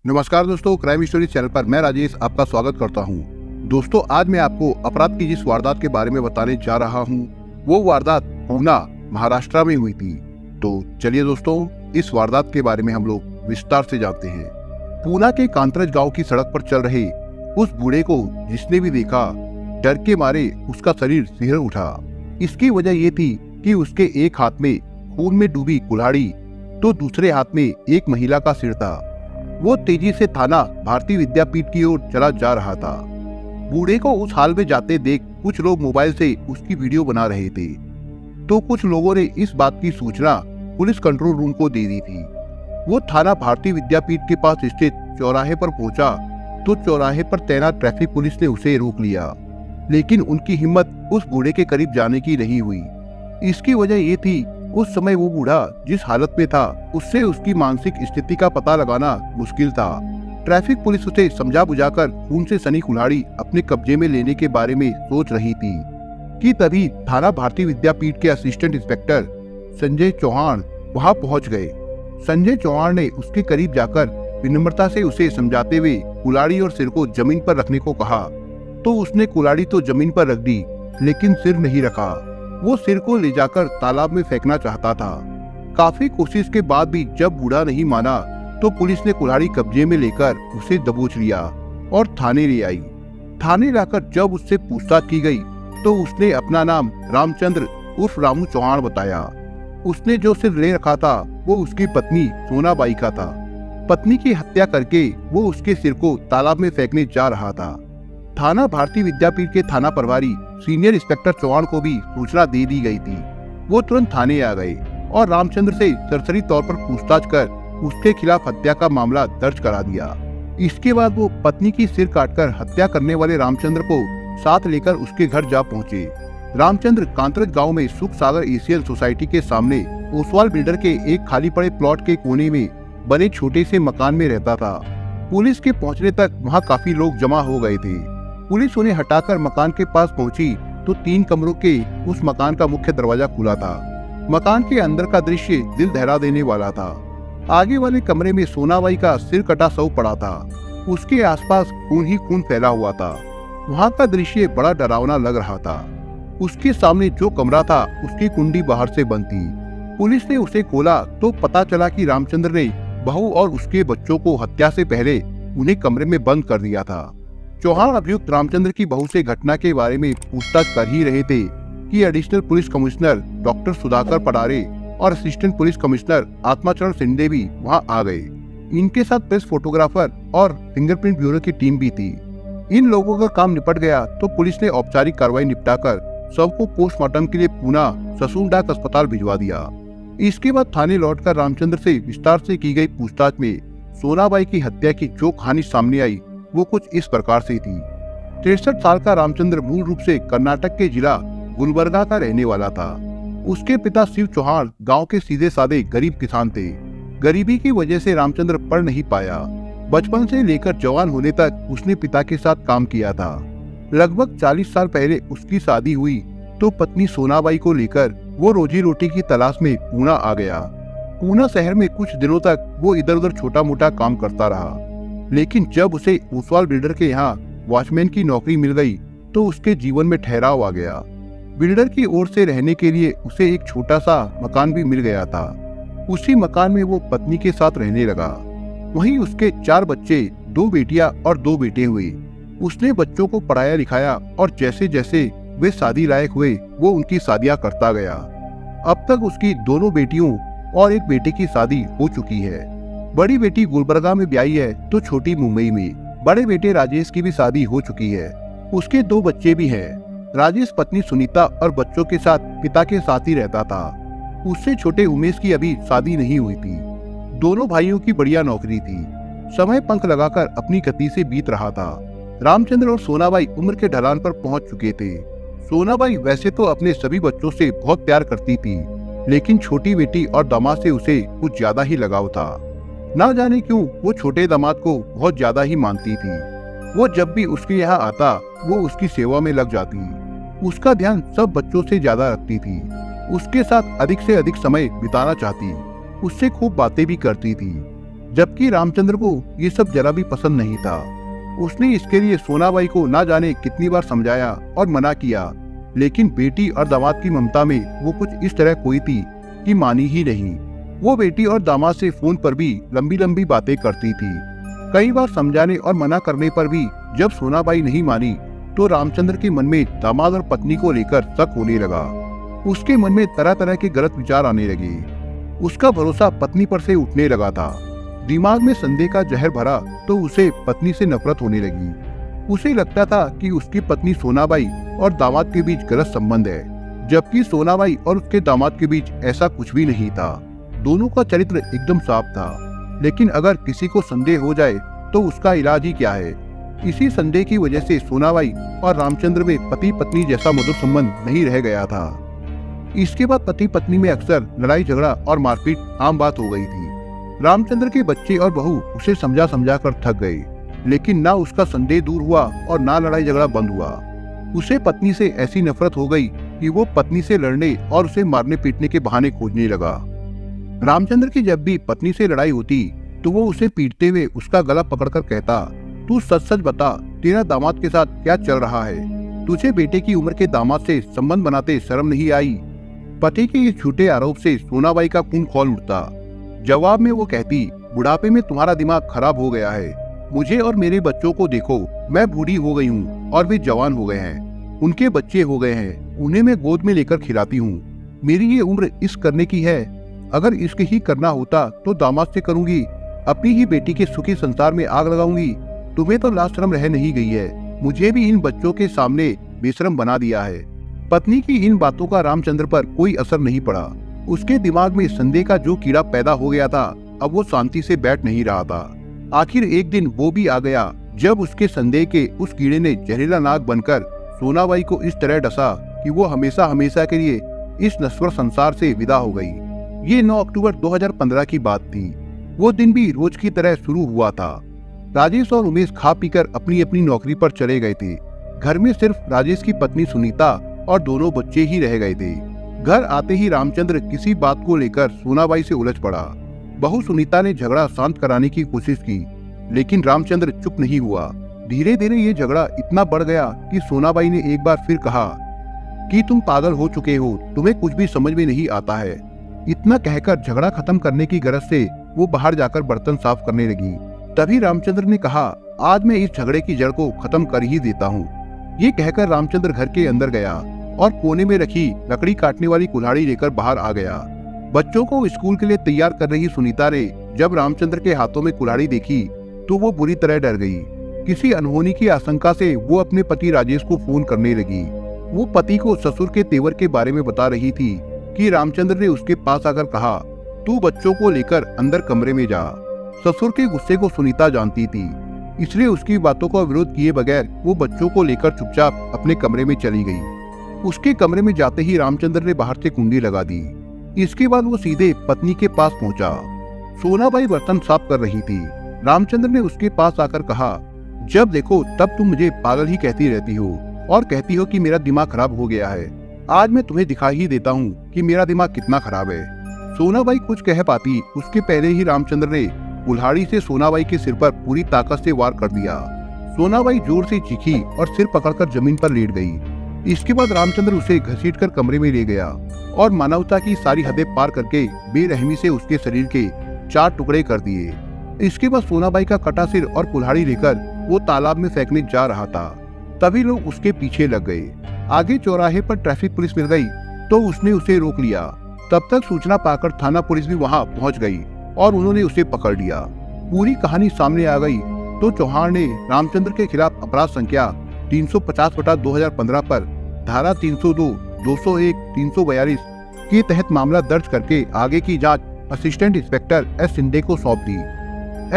नमस्कार दोस्तों, crime story channel पर मैं राजेश आपका स्वागत करता हूं। दोस्तों, आज मैं आपको अपराध की जिस वारदात के बारे में बताने जा रहा हूं, वो वारदात पूना, महाराष्ट्र में हुई थी। तो चलिए दोस्तों, इस वारदात के बारे में हम लोग विस्तार से जानते हैं। पूना के कांतरज गांव की सड़क पर चल रहे उस बूढ़े को जिसने भी देखा, डर के मारे उसका शरीर सिहर उठा। इसकी वजह ये थी कि उसके एक हाथ में खून में डूबी कुल्हाड़ी तो दूसरे हाथ में एक महिला का सिर था। वो तेजी से थाना भारती विद्यापीठ की ओर चला जा रहा था। बूढ़े को उस हाल में जाते देख कुछ लोग मोबाइल से उसकी वीडियो बना रहे थे, तो कुछ लोगों ने इस बात की सूचना पुलिस कंट्रोल रूम को दे दी थी। वो थाना भारती विद्यापीठ के पास स्थित चौराहे पर पहुंचा तो चौराहे पर तैनात ट्रैफिक पुलिस ने उसे रोक लिया, लेकिन उनकी हिम्मत उस बूढ़े के करीब जाने की नहीं हुई। इसकी वजह ये थी, उस समय वो बूढ़ा जिस हालत में था उससे उसकी मानसिक स्थिति का पता लगाना मुश्किल था। ट्रैफिक पुलिस उसे समझा बुझाकर खून से सनी कुल्हाड़ी अपने कब्जे में लेने के बारे में सोच रही थी कि तभी थाना भारती विद्यापीठ के असिस्टेंट इंस्पेक्टर संजय चौहान वहां पहुंच गए। संजय चौहान ने उसके करीब जाकर विनम्रता से उसे समझाते हुए कुल्हाड़ी और सिर को जमीन पर रखने को कहा, तो उसने कुल्हाड़ी तो जमीन पर रख दी, लेकिन सिर नहीं रखा। वो सिर को ले जाकर तालाब में फेंकना चाहता था। काफी कोशिश के बाद भी जब बूढ़ा नहीं माना तो पुलिस ने कुल्हाड़ी कब्जे में लेकर उसे दबोच लिया और थाने ले आई। थाने लाकर जब उससे पूछताछ की गई तो उसने अपना नाम रामचंद्र उर्फ रामू चौहान बताया। उसने जो सिर ले रखा था वो उसकी पत्नी सोनाबाई का था। पत्नी की हत्या करके वो उसके सिर को तालाब में फेंकने जा रहा था। थाना भारती विद्यापीठ के थाना प्रभारी सीनियर इंस्पेक्टर चौहान को भी सूचना दे दी गई थी। वो तुरंत थाने आ गए और रामचंद्र से सरसरी तौर पर पूछताछ कर उसके खिलाफ हत्या का मामला दर्ज करा दिया। इसके बाद वो पत्नी की सिर काटकर हत्या करने वाले रामचंद्र को साथ लेकर उसके घर जा पहुंचे। रामचंद्र कांतरज गांव में सुख सागर एशियन सोसाइटी के सामने ओसवाल बिल्डर के एक खाली पड़े प्लॉट के कोने में बने छोटे से मकान में रहता था। पुलिस के पहुंचने तक वहां काफी लोग जमा हो गए थे। पुलिस उन्हें हटाकर मकान के पास पहुंची तो 3 कमरों के उस मकान का मुख्य दरवाजा खुला था। मकान के अंदर का दृश्य दिल दहला देने वाला था। आगे वाले कमरे में सोनाबाई का सिर कटा शव पड़ा था। उसके आसपास खून ही खून फैला हुआ था। वहां का दृश्य बड़ा डरावना लग रहा था। उसके सामने जो कमरा था उसकी कुंडी बाहर से बंद थी। पुलिस ने उसे खोला तो पता चला कि रामचंद्र ने बहू और उसके बच्चों को हत्या से पहले उन्हें कमरे में बंद कर दिया था। चौहान अभियुक्त रामचंद्र की बहू से घटना के बारे में पूछताछ कर ही रहे थे कि additional police commissioner doctor Sudhakar Padare और assistant police commissioner Atmacharan Shinde भी वहां आ गए। इनके साथ प्रेस फोटोग्राफर और फिंगरप्रिंट ब्यूरो की टीम भी थी। इन लोगों का काम निपट गया तो पुलिस ने औपचारिक कार्रवाई निपटाकर शव को पोस्टमार्टम के लिए पूना ससून डाक अस्पताल भिजवा दिया। इसके बाद थाने लौटकर रामचंद्र से विस्तार से की गई पूछताछ में सोनाबाई की हत्या की जो कहानी सामने आई वो कुछ इस प्रकार से थी। 63 साल का रामचंद्र मूल रूप से कर्नाटक के जिला गुलबर्गा का रहने वाला था। उसके पिता शिव चौहान गांव के सीधे साधे गरीब किसान थे। गरीबी की वजह से रामचंद्र पढ़ नहीं पाया। बचपन से लेकर जवान होने तक उसने पिता के साथ काम किया था। लगभग 40 साल पहले उसकी शादी हुई तो पत्नी सोनाबाई को लेकर वो रोजी रोटी की तलाश में पूना आ गया। पूना शहर में कुछ दिनों तक वो इधर उधर छोटा मोटा काम करता रहा, लेकिन जब उसे ओसवाल बिल्डर के यहाँ वॉचमैन की नौकरी मिल गई तो उसके जीवन में ठहराव आ गया। बिल्डर की ओर से रहने के लिए उसे एक छोटा सा मकान भी मिल गया था। उसी मकान में वो पत्नी के साथ रहने लगा। वहीं उसके 4 बच्चे, 2 बेटियां और 2 बेटे हुए। उसने बच्चों को पढ़ाया लिखाया और जैसे जैसे वे शादी लायक हुए वो उनकी शादियां करता गया। अब तक उसकी 2 बेटियों और 1 बेटे की शादी हो चुकी है। बड़ी बेटी गुलबर्गा में ब्याही है तो छोटी मुंबई में। बड़े बेटे राजेश की भी शादी हो चुकी है। उसके 2 बच्चे भी हैं। राजेश पत्नी सुनीता और बच्चों के साथ पिता के साथ ही रहता था। उससे छोटे उमेश की अभी शादी नहीं हुई थी। दोनों भाइयों की बढ़िया नौकरी थी। समय पंख लगाकर अपनी गति से बीत रहा था। रामचंद्र और सोनाबाई उम्र के ढलान पर पहुंच चुके थे। सोनाबाई वैसे तो अपने सभी बच्चों से बहुत प्यार करती थी, लेकिन छोटी बेटी और दामाद से उसे कुछ ज्यादा ही लगाव था। ना जाने क्यों वो छोटे दामाद को बहुत ज्यादा ही मानती थी। वो जब भी उसके यहाँ आता वो उसकी सेवा में लग जाती। उसका ध्यान सब बच्चों से ज्यादा रखती थी। उसके साथ अधिक से अधिक समय बिताना चाहती। उससे खूब बातें भी करती थी। जबकि रामचंद्र को ये सब जरा भी पसंद नहीं था। उसने इसके लिए सोनाबाई को ना जाने कितनी बार समझाया और मना किया, लेकिन बेटी और दामाद की ममता में वो कुछ इस तरह खोई थी कि मानी ही नहीं। वो बेटी और दामाद से फोन पर भी लंबी लंबी बातें करती थी। कई बार समझाने और मना करने पर भी जब सोनाबाई नहीं मानी तो रामचंद्र के मन में दामाद और पत्नी को लेकर शक होने लगा। उसके मन में तरह तरह के गलत विचार आने लगे। उसका भरोसा पत्नी पर से उठने लगा था। दिमाग में संदेह का जहर भरा तो उसे पत्नी से नफरत होने लगी। उसे लगता था कि उसकी पत्नी सोनाबाई और दामाद के बीच गलत संबंध है, जबकि सोनाबाई और उसके दामाद के बीच ऐसा कुछ भी नहीं था। दोनों का चरित्र एकदम साफ था, लेकिन अगर किसी को संदेह हो जाए तो उसका इलाज ही क्या है। इसी संदेह की वजह से सोनाबाई और रामचंद्र में पति पत्नी जैसा मधुर संबंध नहीं रह गया था। इसके बाद पति पत्नी में अक्सर लड़ाई झगड़ा और मारपीट आम बात हो गई थी। रामचंद्र के बच्चे और बहू उसे समझा समझा कर थक गए, लेकिन ना उसका संदेह दूर हुआ और ना लड़ाई झगड़ा बंद हुआ। उसे पत्नी से ऐसी नफरत हो गई कि वो पत्नी से लड़ने और उसे मारने पीटने के बहाने खोजने लगा। रामचंद्र की जब भी पत्नी से लड़ाई होती तो वो उसे पीटते हुए उसका गला पकड़कर कहता, तू सच सच बता, तेरा दामाद के साथ क्या चल रहा है? तुझे बेटे की उम्र के दामाद से संबंध बनाते शर्म नहीं आई? पति के इस झूठे आरोप से सोनाबाई का खून खौल उठता। जवाब में वो कहती, बुढ़ापे में तुम्हारा दिमाग खराब हो गया है। मुझे और मेरे बच्चों को देखो, मैं बूढ़ी हो गई हूँ और वे जवान हो गए हैं। उनके बच्चे हो गए हैं, उन्हें मैं गोद में लेकर खिलाती हूँ। मेरी ये उम्र इश्क करने की है। अगर इश्क ही करना होता तो दामाद से करूंगी, अपनी ही बेटी के सुखी संसार में आग लगाऊंगी। तुम्हें तो लाज शर्म रह नहीं गई है, मुझे भी इन बच्चों के सामने बेशरम बना दिया है। पत्नी की इन बातों का रामचंद्र पर कोई असर नहीं पड़ा। उसके दिमाग में संदेह का जो कीड़ा पैदा हो गया था, अब वो शांति से बैठ नहीं रहा था। आखिर एक दिन वो भी आ गया जब उसके संदेह के उस कीड़े ने जहरीला नाग बनकर सोनाबाई को इस तरह डसा कि वो हमेशा हमेशा के लिए इस नश्वर संसार से विदा हो गई। ये 9 अक्टूबर 2015 की बात थी। वो दिन भी रोज की तरह शुरू हुआ था। राजेश और उमेश खा पीकर अपनी अपनी नौकरी पर चले गए थे। घर में सिर्फ राजेश की पत्नी सुनीता और दोनों बच्चे ही रह गए थे। घर आते ही रामचंद्र किसी बात को लेकर सोनाबाई से उलझ पड़ा। बहू सुनीता ने झगड़ा शांत कराने की कोशिश की, लेकिन रामचंद्र चुप नहीं हुआ। धीरे धीरे ये झगड़ा इतना बढ़ गया कि सोनाबाई ने एक बार फिर कहा कि तुम पागल हो चुके हो, तुम्हें कुछ भी समझ में नहीं आता है। इतना कहकर झगड़ा खत्म करने की गरज से वो बाहर जाकर बर्तन साफ करने लगी। तभी रामचंद्र ने कहा, आज मैं इस झगड़े की जड़ को खत्म कर ही देता हूँ। ये कहकर रामचंद्र घर के अंदर गया और कोने में रखी लकड़ी काटने वाली कुल्हाड़ी लेकर बाहर आ गया। बच्चों को स्कूल के लिए तैयार कर रही सुनीता ने जब रामचंद्र के हाथों में कुल्हाड़ी देखी तो वो बुरी तरह डर गई। किसी अनहोनी की आशंका से वो अपने पति राजेश को फोन करने लगी। वो पति को ससुर के तेवर के बारे में बता रही थी कि रामचंद्र ने उसके पास आकर कहा, तू बच्चों को लेकर अंदर कमरे में जा। ससुर के गुस्से को सुनीता जानती थी, इसलिए उसकी बातों का विरोध किए बगैर वो बच्चों को लेकर चुपचाप अपने कमरे में चली गई। उसके कमरे में जाते ही रामचंद्र ने बाहर से कुंडी लगा दी। इसके बाद वो सीधे पत्नी के पास पहुंचा। सोनाबाई बर्तन साफ कर रही थी। रामचंद्र ने उसके पास आकर कहा, जब देखो तब तुम मुझे पागल ही कहती रहती हो और कहती हो कि मेरा दिमाग खराब हो गया है। आज मैं तुम्हें दिखा ही देता हूँ कि मेरा दिमाग कितना खराब है। सोनाबाई कुछ कह पाती उसके पहले ही रामचंद्र ने कुल्हाड़ी से सोनाबाई के सिर पर पूरी ताकत से वार कर दिया। सोनाबाई जोर से चीखी और सिर पकड़कर जमीन पर लेट गई। इसके बाद रामचंद्र उसे घसीटकर कमरे में ले गया और मानवता की सारी हदें पार करके बेरहमी से उसके शरीर के 4 टुकड़े कर दिए। इसके बाद सोनाबाई का कटा सिर और कुल्हाड़ी लेकर वो तालाब में फेंकने जा रहा था। तभी लोग उसके पीछे लग गए। आगे चौराहे पर ट्रैफिक पुलिस मिल गई तो उसने उसे रोक लिया। तब तक सूचना पाकर थाना पुलिस भी वहां पहुंच गई और उन्होंने उसे पकड़ लिया। पूरी कहानी सामने आ गई तो चौहान ने रामचंद्र के खिलाफ अपराध संख्या 350/2015 पर धारा 302, 201, 342 के तहत मामला दर्ज करके आगे की जांच असिस्टेंट इंस्पेक्टर एस शिंदे को सौंप दी।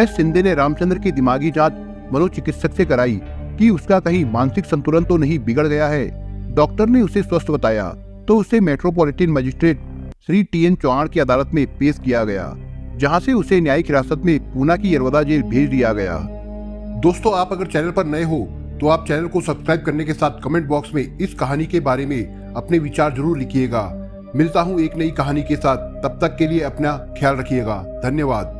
एस शिंदे ने रामचंद्र की दिमागी जांच मनोचिकित्सक से कराई कि उसका कहीं मानसिक संतुलन तो नहीं बिगड़ गया है। डॉक्टर ने उसे स्वस्थ बताया तो उसे metropolitan magistrate Shri TN Chauhan की अदालत में पेश किया गया, जहां से उसे न्यायिक हिरासत में पूना की यरवदा जेल भेज दिया गया। दोस्तों, आप अगर चैनल पर नए हो तो आप चैनल को सब्सक्राइब करने के साथ कमेंट बॉक्स में इस कहानी के बारे में अपने विचार जरूर लिखिएगा। मिलता हूँ एक नई कहानी के साथ, तब तक के लिए अपना ख्याल रखिएगा। धन्यवाद।